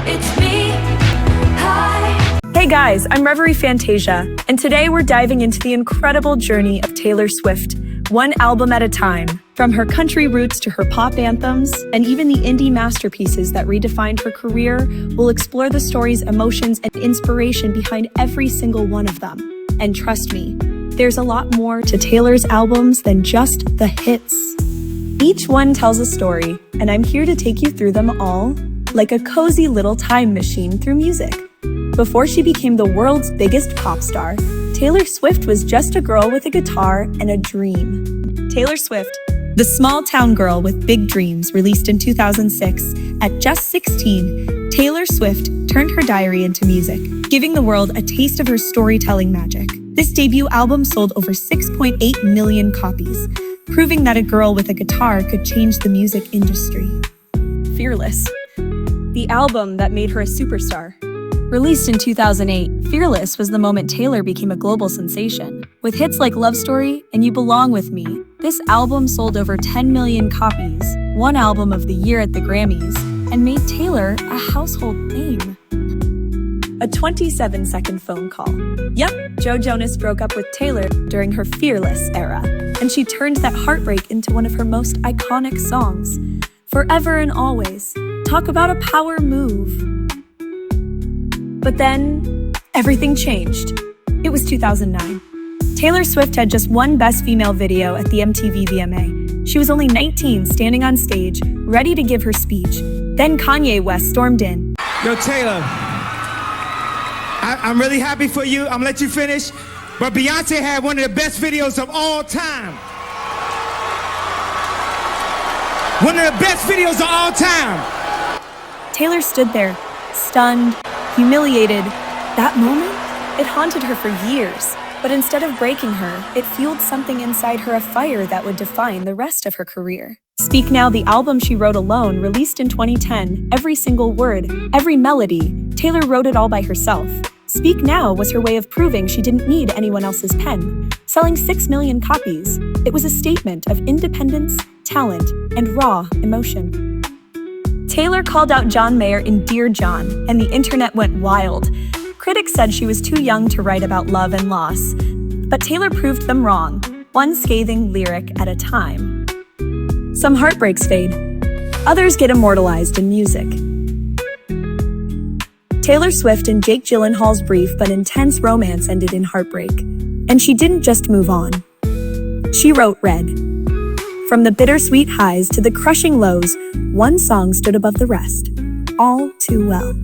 It's me. Hi. Hey guys, I'm Reverie Fantasia, and today we're diving into the incredible journey of Taylor Swift, one album at a time. From her country roots to her pop anthems, and even the indie masterpieces that redefined her career, we'll explore the stories, emotions, and inspiration behind every single one of them. And trust me, there's a lot more to Taylor's albums than just the hits. Each one tells a story, and I'm here to take you through them all, like a cozy little time machine through music. Before she became the world's biggest pop star, Taylor Swift was just a girl with a guitar and a dream. Taylor Swift, the small-town girl with big dreams, released in 2006. At just 16, Taylor Swift turned her diary into music, giving the world a taste of her storytelling magic. This debut album sold over 6.8 million copies, proving that a girl with a guitar could change the music industry. Fearless, the album that made her a superstar. Released in 2008, Fearless was the moment Taylor became a global sensation. With hits like Love Story and You Belong With Me, this album sold over 10 million copies, won Album of the Year at the Grammys, and made Taylor a household name. A 27-second phone call. Yep, Jonas broke up with Taylor during her Fearless era, and she turned that heartbreak into one of her most iconic songs. Forever and Always. Talk about a power move. But then, everything changed. It was 2009. Taylor Swift had just one Best Female video at the MTV VMA. She was only 19, standing on stage, ready to give her speech. Then Kanye West stormed in. Yo, Taylor, I'm really happy for you. I'm gonna let you finish. But Beyonce had one of the best videos of all time. One of the best videos of all time. Taylor stood there, stunned, humiliated. That moment, it haunted her for years. But instead of breaking her, it fueled something inside her, a fire that would define the rest of her career. Speak Now, the album she wrote alone, released in 2010, every single word, every melody, Taylor wrote it all by herself. Speak Now was her way of proving she didn't need anyone else's pen. Selling 6 million copies, it was a statement of independence, talent, and raw emotion. Taylor called out John Mayer in Dear John, and the internet went wild. Critics said she was too young to write about love and loss, but Taylor proved them wrong, one scathing lyric at a time. Some heartbreaks fade, others get immortalized in music. Taylor Swift and Jake Gyllenhaal's brief but intense romance ended in heartbreak, and she didn't just move on. She wrote Red. From the bittersweet highs to the crushing lows, one song stood above the rest, All Too Well.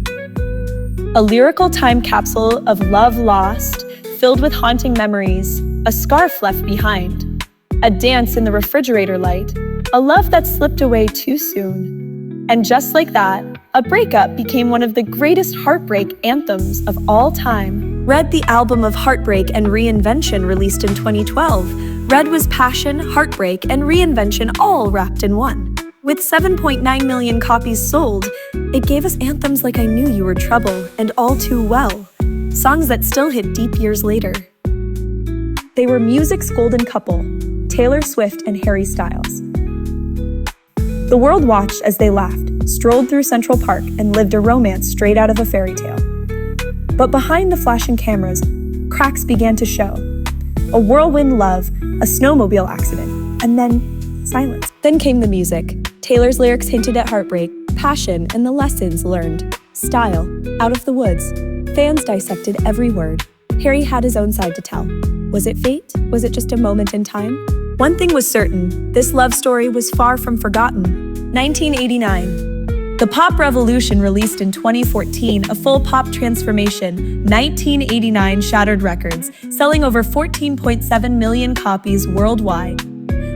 A lyrical time capsule of love lost, filled with haunting memories, a scarf left behind, a dance in the refrigerator light, a love that slipped away too soon. And just like that, a breakup became one of the greatest heartbreak anthems of all time. Red, the album of heartbreak and reinvention, released in 2012. Red was passion, heartbreak, and reinvention all wrapped in one. With 7.9 million copies sold, it gave us anthems like I Knew You Were Trouble and All Too Well, songs that still hit deep years later. They were music's golden couple, Taylor Swift and Harry Styles. The world watched as they laughed, strolled through Central Park, and lived a romance straight out of a fairy tale. But behind the flashing cameras, cracks began to show. A whirlwind love, a snowmobile accident, and then silence. Then came the music. Taylor's lyrics hinted at heartbreak, passion, and the lessons learned. Style, Out of the Woods. Fans dissected every word. Harry had his own side to tell. Was it fate? Was it just a moment in time? One thing was certain, this love story was far from forgotten. 1989. The pop revolution released in 2014, a full pop transformation. 1989 shattered records, selling over 14.7 million copies worldwide.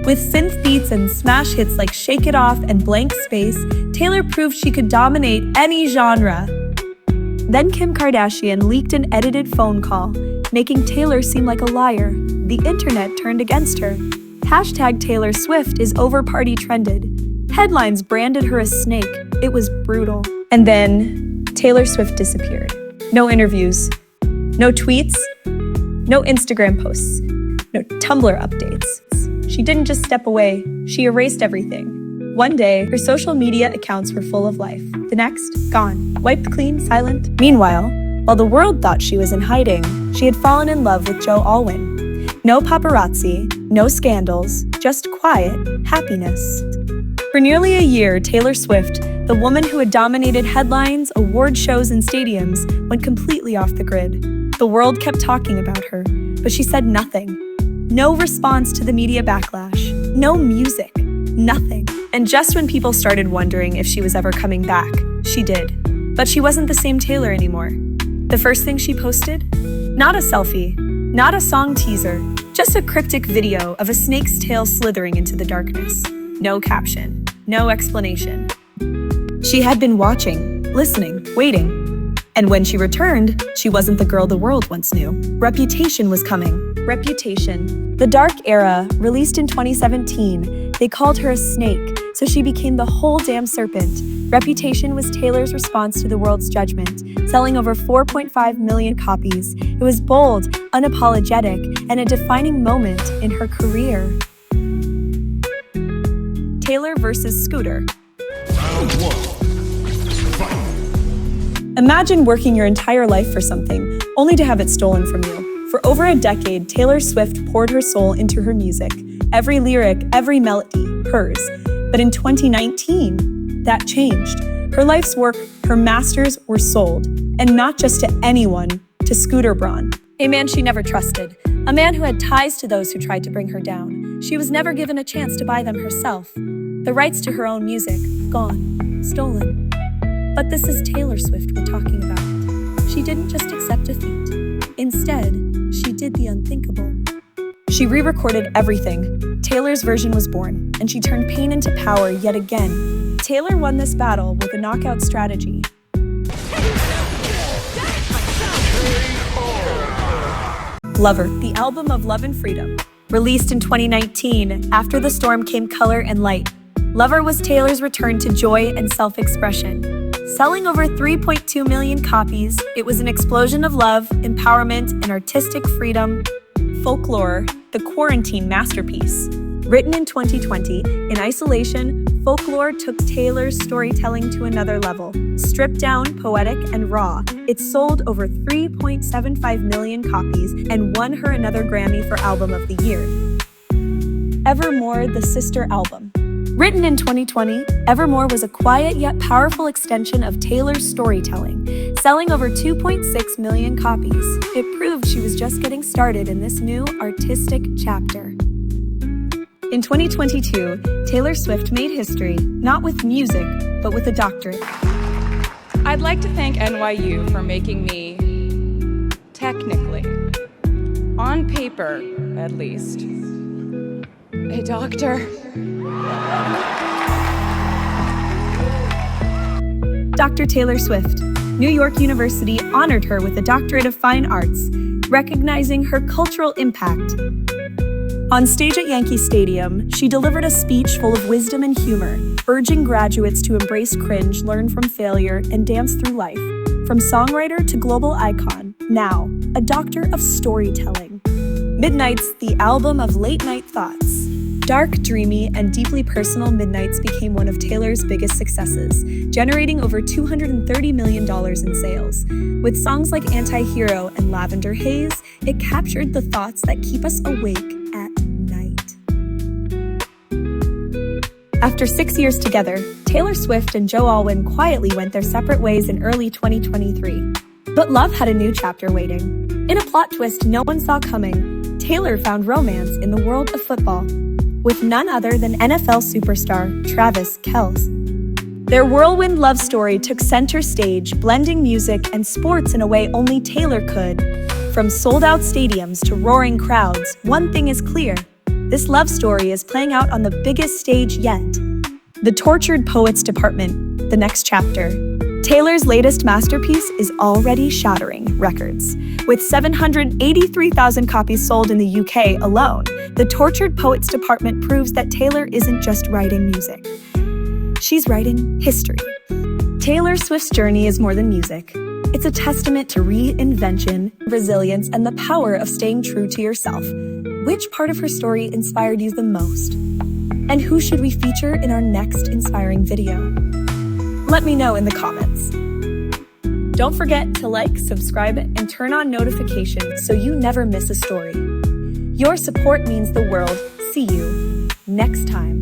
With synth beats and smash hits like Shake It Off and Blank Space, Taylor proved she could dominate any genre. Then Kim Kardashian leaked an edited phone call, making Taylor seem like a liar. The internet turned against her. #TaylorSwiftIsOverParty trended. Headlines branded her a snake. It was brutal. And then Taylor Swift disappeared. No interviews, no tweets, no Instagram posts, no Tumblr updates. She didn't just step away, she erased everything. One day, her social media accounts were full of life. The next, gone. Wiped clean, silent. Meanwhile, while the world thought she was in hiding, she had fallen in love with Joe Alwyn. No paparazzi, no scandals, just quiet happiness. For nearly a year, Taylor Swift, the woman who had dominated headlines, award shows, and stadiums, went completely off the grid. The world kept talking about her, but she said nothing. No response to the media backlash. No music. Nothing. And just when people started wondering if she was ever coming back, she did. But she wasn't the same Taylor anymore. The first thing she posted? Not a selfie, not a song teaser, just a cryptic video of a snake's tail slithering into the darkness. No caption, no explanation. She had been watching, listening, waiting. And when she returned, she wasn't the girl the world once knew. Reputation was coming. Reputation. The Dark Era, released in 2017, they called her a snake, so she became the whole damn serpent. Reputation was Taylor's response to the world's judgment, selling over 4.5 million copies. It was bold, unapologetic, and a defining moment in her career. Taylor versus Scooter. Round one. Fight. Imagine working your entire life for something, only to have it stolen from you. For over a decade, Taylor Swift poured her soul into her music. Every lyric, every melody, hers. But in 2019, that changed. Her life's work, her masters were sold. And not just to anyone, to Scooter Braun. A man she never trusted. A man who had ties to those who tried to bring her down. She was never given a chance to buy them herself. The rights to her own music, gone, stolen. But this is Taylor Swift we're talking about. She didn't just accept defeat. Instead, she did the unthinkable. She re-recorded everything. Taylor's version was born, and she turned pain into power yet again. Taylor won this battle with a knockout strategy. Lover, the album of love and freedom. Released in 2019, after the storm came color and light. Lover was Taylor's return to joy and self-expression. Selling over 3.2 million copies, it was an explosion of love, empowerment, and artistic freedom. Folklore, the quarantine masterpiece. Written in 2020, in isolation, Folklore took Taylor's storytelling to another level. Stripped down, poetic, and raw, it sold over 3.75 million copies and won her another Grammy for Album of the Year. Evermore, the sister album. Written in 2020, Evermore was a quiet yet powerful extension of Taylor's storytelling, selling over 2.6 million copies. It proved she was just getting started in this new artistic chapter. In 2022, Taylor Swift made history, not with music, but with a doctorate. I'd like to thank NYU for making me, technically, on paper at least, a doctor. Dr. Taylor Swift. New York University honored her with a Doctorate of Fine Arts, recognizing her cultural impact. On stage at Yankee Stadium, she delivered a speech full of wisdom and humor, urging graduates to embrace cringe, learn from failure, and dance through life. From songwriter to global icon, now a doctor of storytelling. Midnights, the album of late-night thoughts. Dark, dreamy, and deeply personal, Midnights became one of Taylor's biggest successes, generating over $230 million in sales. With songs like Anti-Hero and Lavender Haze, it captured the thoughts that keep us awake at night. After 6 years together, Taylor Swift and Joe Alwyn quietly went their separate ways in early 2023. But love had a new chapter waiting. In a plot twist no one saw coming, Taylor found romance in the world of football, with none other than NFL superstar Travis Kelce. Their whirlwind love story took center stage, blending music and sports in a way only Taylor could. From sold-out stadiums to roaring crowds, one thing is clear. This love story is playing out on the biggest stage yet. The Tortured Poets Department, the next chapter. Taylor's latest masterpiece is already shattering records. With 783,000 copies sold in the UK alone, the Tortured Poets Department proves that Taylor isn't just writing music. She's writing history. Taylor Swift's journey is more than music. It's a testament to reinvention, resilience, and the power of staying true to yourself. Which part of her story inspired you the most? And who should we feature in our next inspiring video? Let me know in the comments. Don't forget to like, subscribe, and turn on notifications so you never miss a story. Your support means the world. See you next time.